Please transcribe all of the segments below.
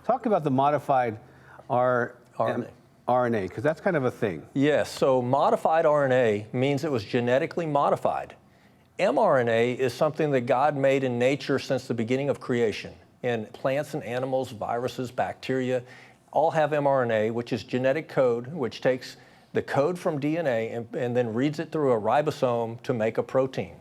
Talk about the modified RNA, because that's kind of a thing. Yes, so modified RNA means it was genetically modified. mRNA is something that God made in nature since the beginning of creation. And plants and animals, viruses, bacteria, all have mRNA, which is genetic code, which takes the code from DNA and then reads it through a ribosome to make a protein.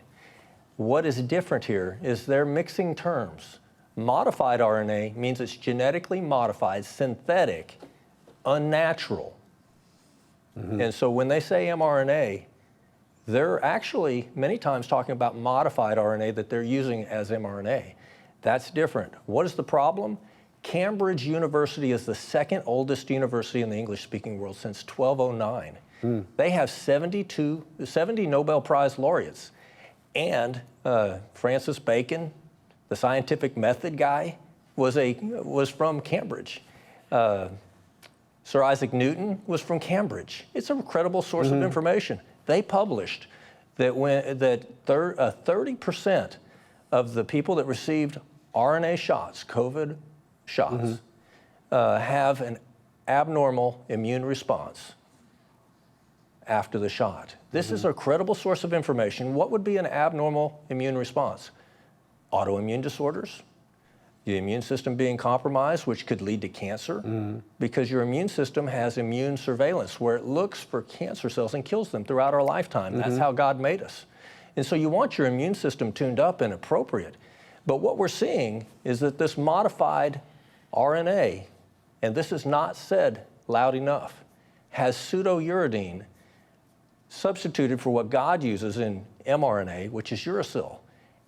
What is different here is they're mixing terms. Modified RNA means it's genetically modified, synthetic, unnatural. And so when they say mRNA, they're actually many times talking about modified RNA that they're using as mRNA. That's different. What is the problem? Cambridge University is the second oldest university in the English-speaking world since 1209. They have 70 Nobel Prize laureates. And Francis Bacon, the scientific method guy, was from Cambridge. Sir Isaac Newton was from Cambridge. It's a credible source of information. They published that 30% of the people that received RNA shots, COVID shots, have an abnormal immune response after the shot. This is a credible source of information. What would be an abnormal immune response? Autoimmune disorders, the immune system being compromised, which could lead to cancer, because your immune system has immune surveillance where it looks for cancer cells and kills them throughout our lifetime. That's how God made us. And so you want your immune system tuned up and appropriate. But what we're seeing is that this modified RNA, and this is not said loud enough, has pseudouridine substituted for what God uses in mRNA, which is uracil.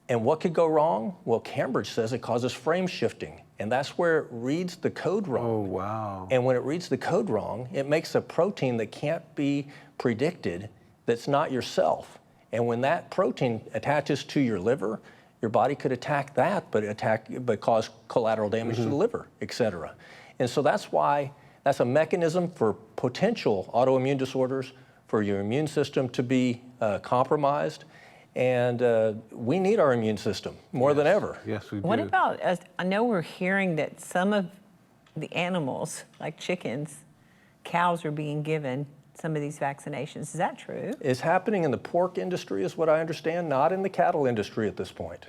And what could go wrong? Well, Cambridge says it causes frame shifting, and that's where it reads the code wrong. Oh, wow. And when it reads the code wrong, it makes a protein that can't be predicted that's not yourself. And when that protein attaches to your liver, your body could attack that, but cause collateral damage to the liver, et cetera. And so that's why that's a mechanism for potential autoimmune disorders, for your immune system to be compromised. And we need our immune system more than ever. Yes, we do. What about, I know we're hearing that some of the animals, like chickens, cows are being given some of these vaccinations. Is that true? It's happening in the pork industry is what I understand, not in the cattle industry at this point.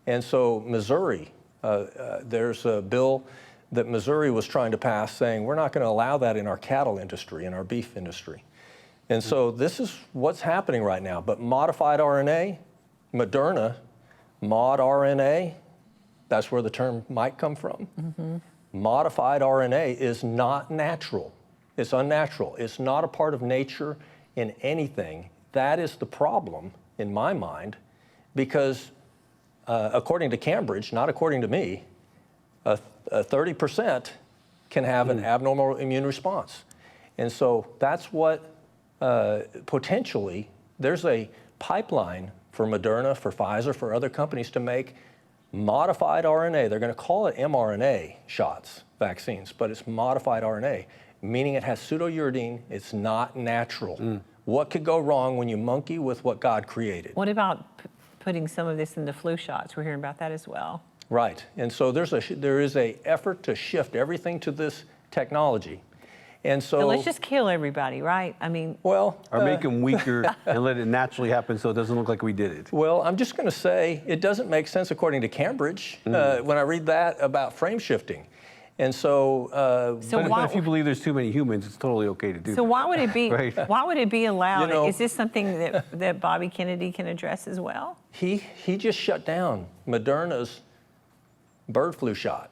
And so Missouri, there's a bill that Missouri was trying to pass saying we're not going to allow that in our cattle industry, in our beef industry. And so this is what's happening right now. But modified RNA, Moderna, mod RNA, that's where the term might come from. Modified RNA is not natural. It's unnatural. It's not a part of nature in anything. That is the problem, in my mind, because according to Cambridge, not according to me, 30% can have an abnormal immune response. And so that's what potentially, there's a pipeline for Moderna, for Pfizer, for other companies to make modified RNA. They're going to call it mRNA shots, vaccines, but it's modified RNA, meaning it has pseudouridine. It's not natural. What could go wrong when you monkey with what God created? What about putting some of this in the flu shots? We're hearing about that as well. Right, and so there is a effort to shift everything to this technology. And so let's just kill everybody, right? I mean, well, or make them weaker and let it naturally happen so it doesn't look like we did it. Well, I'm just going to say it doesn't make sense according to Cambridge when I read that about frame shifting. And so, but if you believe there's too many humans, it's totally okay to do. So why would it be? Right. Why would it be allowed? You know, is this something that Bobby Kennedy can address as well? He just shut down Moderna's bird flu shot,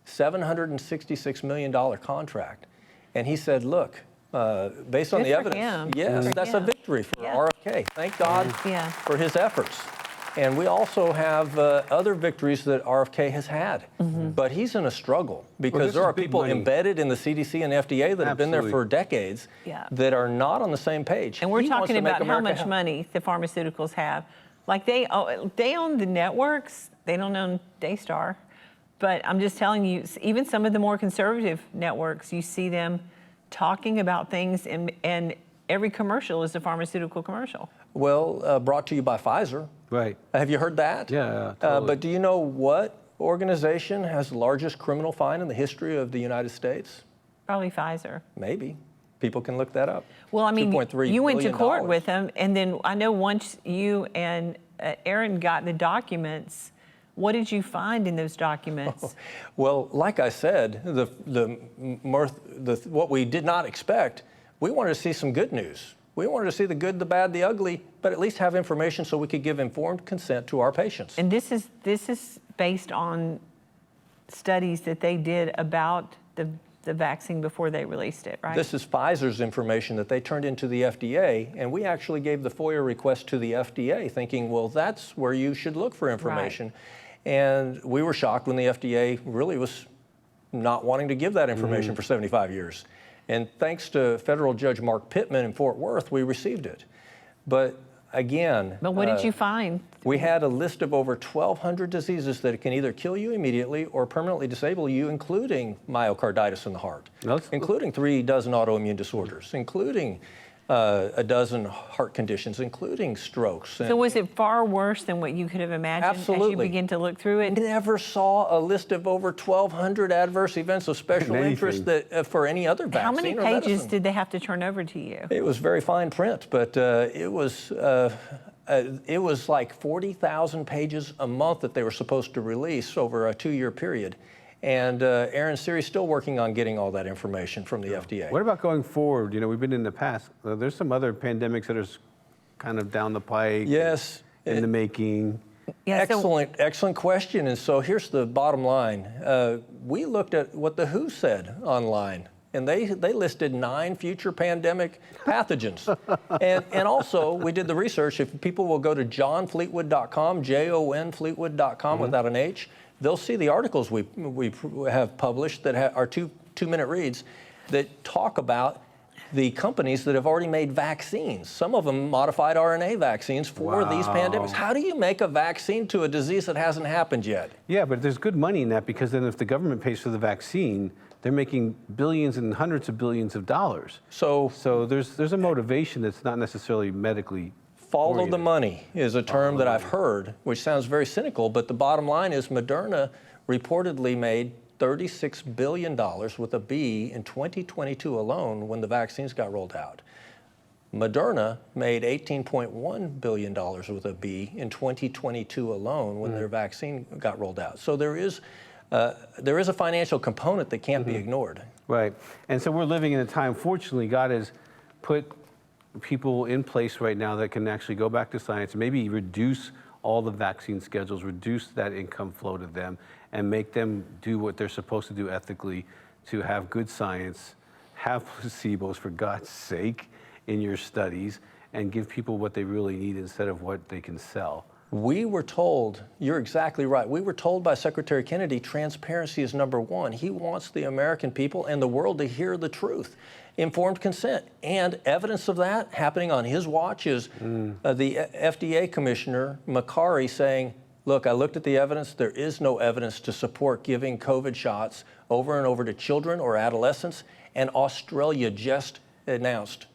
$766 million contract. And he said, look, based on the evidence, yes, that's a victory for RFK. Thank God for his efforts. And we also have other victories that RFK has had. But he's in a struggle because there are people embedded in the CDC and FDA that have been there for decades that are not on the same page. And we're talking about how much money the pharmaceuticals have. Like they own the networks. They don't own Daystar. But I'm just telling you, even some of the more conservative networks, you see them talking about things, and every commercial is a pharmaceutical commercial. Well, brought to you by Pfizer. Right. Have you heard that? Yeah, totally. But do you know what organization has the largest criminal fine in the history of the United States? Probably Pfizer. Maybe. People can look that up. Well, I mean, $2.3 you went to billion. court with them, and then I know once you and Aaron got the documents, what did you find in those documents? Well, like I said, what we did not expect, we wanted to see some good news. We wanted to see the good, the bad, the ugly, but at least have information so we could give informed consent to our patients. And this is based on studies that they did about the vaccine before they released it, right? This is Pfizer's information that they turned into the FDA, and we actually gave the FOIA request to the FDA thinking, well, that's where you should look for information. Right. And we were shocked when the FDA really was not wanting to give that information for 75 years. And thanks to federal judge Mark Pittman in Fort Worth, we received it. But again... But what did you find? We had a list of over 1,200 diseases that can either kill you immediately or permanently disable you, including myocarditis in the heart, including 3 dozen autoimmune disorders, including a dozen heart conditions, including strokes. So was it far worse than what you could have imagined Absolutely. as you begin to look through it? Never saw a list of over 1,200 adverse events of special interest that for any other vaccine. How many or pages medicine. did they have to turn over to you? It was very fine print, but it was like 40,000 pages a month that they were supposed to release over a 2-year period. And Aaron Siri's still working on getting all that information from the FDA. What about going forward? You know, we've been in the past. There's some other pandemics that are kind of down the pike. Yes. In the making. Yeah, Excellent question. And so here's the bottom line. We looked at what the WHO said online, and they listed 9 future pandemic pathogens. and also, we did the research. If people will go to johnfleetwood.com, JONFleetwood.com without an H, they'll see the articles we have published that are two-minute reads that talk about the companies that have already made vaccines, some of them modified RNA vaccines for these pandemics. How do you make a vaccine to a disease that hasn't happened yet? Yeah, but there's good money in that, because then if the government pays for the vaccine, they're making billions and hundreds of billions of dollars. So there's a motivation that's not necessarily medically Follow oriented. the money is a term that I've heard, which sounds very cynical, but the bottom line is Moderna reportedly made $36 billion with a B in 2022 alone when the vaccines got rolled out. Moderna made $18.1 billion with a B in 2022 alone when their vaccine got rolled out. So there is a financial component that can't be ignored. Right. And so we're living in a time, fortunately, God has put people in place right now that can actually go back to science, maybe reduce all the vaccine schedules, reduce that income flow to them, and make them do what they're supposed to do ethically, to have good science, have placebos, for God's sake, in your studies, and give people what they really need instead of what they can sell. We were told, you're exactly right, we were told by Secretary Kennedy, transparency is number 1. He wants the American people and the world to hear the truth. Informed consent, and evidence of that happening on his watch is the FDA Commissioner, Makary, saying, look, I looked at the evidence, there is no evidence to support giving COVID shots over and over to children or adolescents, and Australia just announced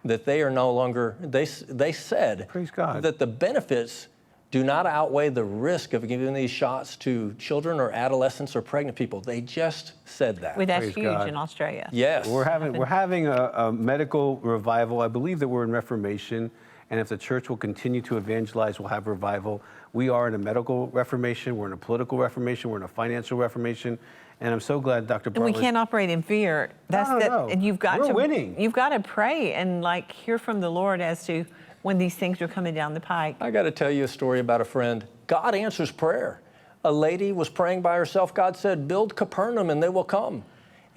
that they are no longer, they said Praise God. that the benefits do not outweigh the risk of giving these shots to children or adolescents or pregnant people. They just said that. Well, that's Praise huge God. in Australia. Yes. We're having a medical revival. I believe that we're in Reformation, and if the church will continue to evangelize, we'll have revival. We are in a medical reformation, we're in a political reformation, we're in a financial reformation, and I'm so glad Dr. Bartlett... And we can't operate in fear. No. And We're winning. You've got to pray and hear from the Lord as to when these things are coming down the pike. I got to tell you a story about a friend. God answers prayer. A lady was praying by herself. God said, build Capernaum and they will come.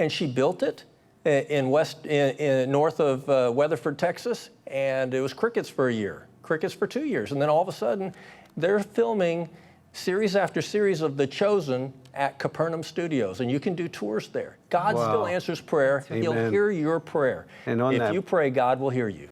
And she built it north of Weatherford, Texas, and it was crickets for a year, crickets for 2 years. And then all of a sudden, they're filming series after series of The Chosen at Capernaum Studios, and you can do tours there. God still answers prayer. Amen. He'll hear your prayer. And on if that, you pray, God will hear you.